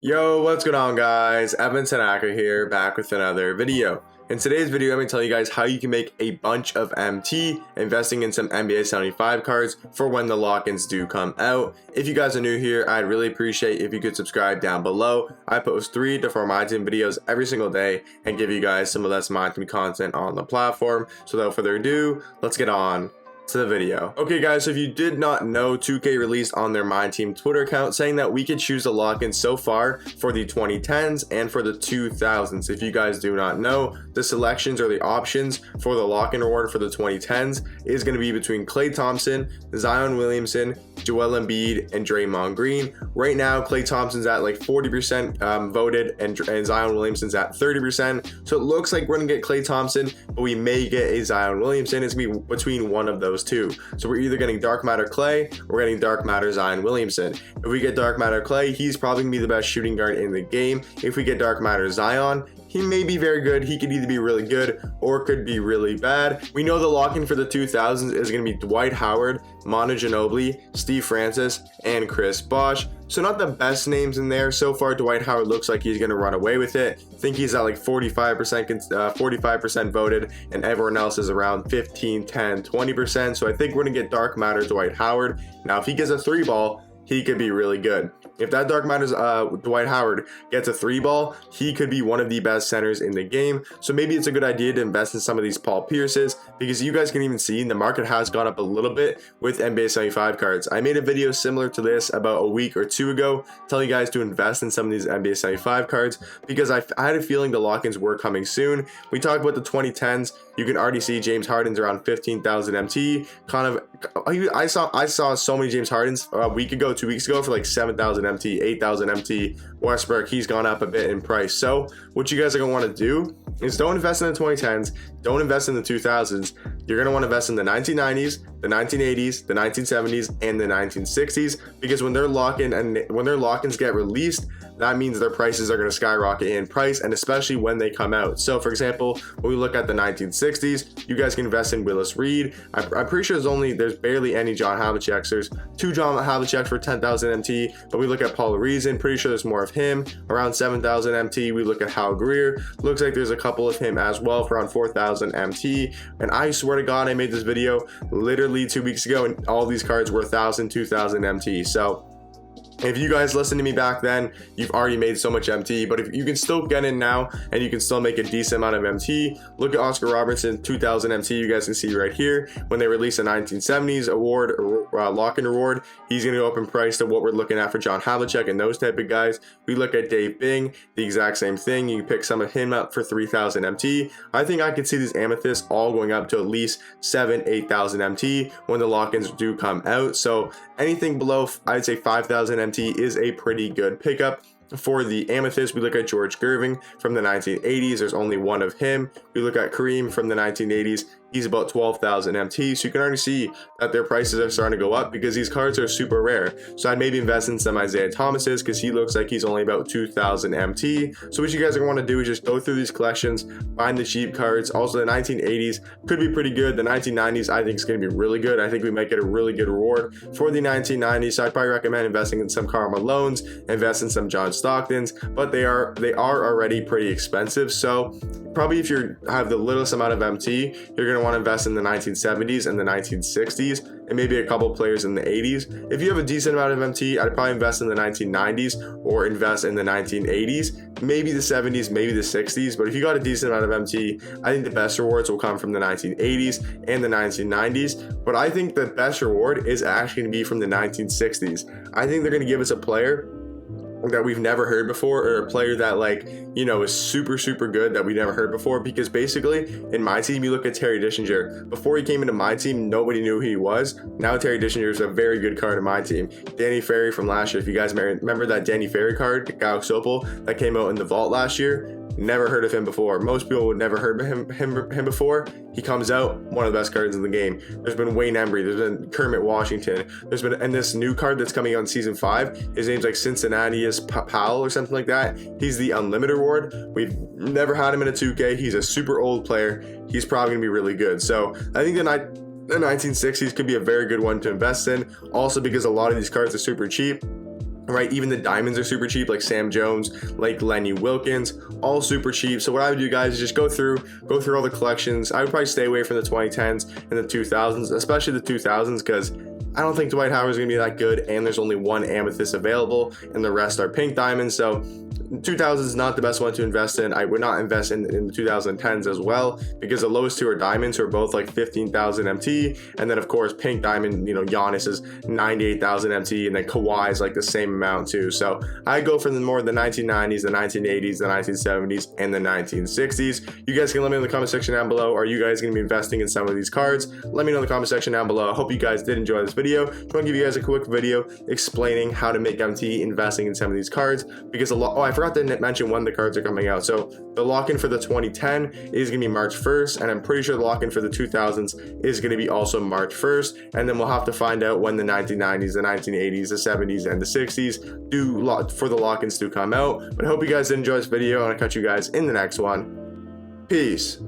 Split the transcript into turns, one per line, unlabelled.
Yo, what's going on guys? Evan Tanaka here, back with another video. In today's video, I'm going to tell you guys how you can make a bunch of MT investing in some NBA 75 cards for when the lock-ins do come out. If you guys are new here, I'd really appreciate if you could subscribe down below. I post 3 to 4 Myteam videos every single day and give you guys some of that Myteam content on the platform. So without further ado, let's get on to the video. Okay guys, so if you did not know, 2K released on their Myteam Twitter account saying that we could choose a lock-in so far for the 2010s and for the 2000s. If you guys do not know, the selections or the options for the lock-in reward for the 2010s is going to be between Klay Thompson, Zion Williamson, Joel Embiid, and Draymond Green. Right now, Klay Thompson's at like 40% voted and Zion Williamson's at 30%. So it looks like we're going to get Klay Thompson, but we may get a Zion Williamson. It's going to be between one of those two. So we're either getting Dark Matter Klay or we're getting Dark Matter Zion Williamson. If we get Dark Matter Klay, he's probably going to be the best shooting guard in the game. If we get Dark Matter Zion, he may be very good. He could either be really good or could be really bad. We know the lock-in for the 2000s is going to be Dwight Howard, Manu Ginobili, Steve Francis, and Chris Bosh. So not the best names in there. So far, Dwight Howard looks like he's going to run away with it. I think he's at like 45% voted, and everyone else is around 15, 10, 20%. So I think we're going to get Dark Matter Dwight Howard. Now, if he gets a 3-ball, he could be really good. If that Dark Matter's Dwight Howard gets a 3-ball, he could be one of the best centers in the game. So maybe it's a good idea to invest in some of these Paul Pierces, because you guys can even see the market has gone up a little bit with NBA 75 cards. I made a video similar to this about a week or 2 ago, telling you guys to invest in some of these NBA 75 cards, because I had a feeling the lock-ins were coming soon. We talked about the 2010s. You can already see James Harden's around 15,000 MT. I saw so many James Hardens a week ago, 2 weeks ago for like 7,000 MT, 8,000 MT. Westbrook, he's gone up a bit in price. So what you guys are going to want to do is don't invest in the 2010s, don't invest in the 2000s. You're going to want to invest in the 1990s, the 1980s, the 1970s, and the 1960s, because when their lock-ins get released, that means their prices are going to skyrocket in price, and especially when they come out. So for example, when we look at the 1960s, you guys can invest in Willis Reed. I'm pretty sure there's barely any John Havliceks. There's 2 John Havliceks for 10,000 MT, but we look at Paul Reason, pretty sure there's more of him, around 7,000 MT. We look at Hal Greer, looks like there's a couple of him as well for around 4,000 MT. And I swear to God, I made this video literally 2 weeks ago, and all these cards were 1,000, 2,000 MT. So if you guys listened to me back then, you've already made so much MT, but if you can still get in now and you can still make a decent amount of MT, look at Oscar Robertson, 2,000 MT. You guys can see right here when they release a 1970s award lock-in reward, he's going to go up in price to what we're looking at for John Havlicek and those type of guys. We look at Dave Bing, the exact same thing. You can pick some of him up for 3,000 MT. I think I could see these amethysts all going up to at least 7,000, 8,000 MT when the lock-ins do come out. So anything below, I'd say 5,000 MT is a pretty good pickup. For the amethyst, we look at George Gervin from the 1980s. There's only one of him. We look at Kareem from the 1980s. He's about 12,000 MT. So you can already see that their prices are starting to go up because these cards are super rare. So I'd maybe invest in some Isaiah Thomas's because he looks like he's only about 2,000 MT. So what you guys are going to want to do is just go through these collections, find the cheap cards. Also, the 1980s could be pretty good. The 1990s, I think, is going to be really good. I think we might get a really good reward for the 1990s. So I'd probably recommend investing in some Karl Malones, invest in some John Stocktons, but they are already pretty expensive. So probably if you have the littlest amount of MT, you're going to want to invest in the 1970s and the 1960s, and maybe a couple players in the 80s. If you have a decent amount of MT, I'd probably invest in the 1990s or invest in the 1980s, maybe the 70s, maybe the 60s. But if you got a decent amount of MT, I think the best rewards will come from the 1980s and the 1990s. But I think the best reward is actually going to be from the 1960s. I think they're going to give us a player that we've never heard before, or a player that, like, you know, is super good that we never heard before. Because basically in my team, you look at Terry Dischinger. Before he came into my team, nobody knew who he was. Now Terry Dischinger is a very good card in my team. Danny Ferry from last year, if you guys remember that Danny Ferry card, Galaxy Opal, that came out in the vault last year. Never heard of him before. Most people would never heard of him before. He comes out, one of the best cards in the game. There's been Wayne Embry, there's been Kermit Washington, and this new card that's coming out in season 5, his name's like Cincinnatius Powell or something like that. He's the unlimited reward. We've never had him in a 2K. He's a super old player. He's probably gonna be really good. So I think the 1960s could be a very good one to invest in. Also because a lot of these cards are super cheap. right? Even the diamonds are super cheap, like Sam Jones, like Lenny Wilkins, all super cheap. So what I would do, guys, is just go through all the collections. I would probably stay away from the 2010s and the 2000s, especially the 2000s, because I don't think Dwight Howard is going to be that good, and there's only one amethyst available, and the rest are pink diamonds. So 2000 is not the best one to invest in. I would not invest in the 2010s as well, because the lowest two are diamonds, who are both like 15,000 MT, and then of course pink diamond, you know, Giannis is 98,000 MT, and then Kawhi is like the same amount too. So I go for the 1990s, the 1980s, the 1970s, and the 1960s. You guys can let me know in the comment section down below. Are you guys going to be investing in some of these cards? Let me know in the comment section down below. I hope you guys did enjoy this video. Just want to give you guys a quick video explaining how to make MT investing in some of these cards, because I forgot to mention when the cards are coming out. So the lock-in for the 2010 is going to be March 1st, and I'm pretty sure the lock-in for the 2000s is going to be also March 1st, and then we'll have to find out when the 1990s, the 1980s, the 70s, and the 60s for the lock-ins to come out. But I hope you guys did enjoy this video, and I'll catch you guys in the next one. Peace.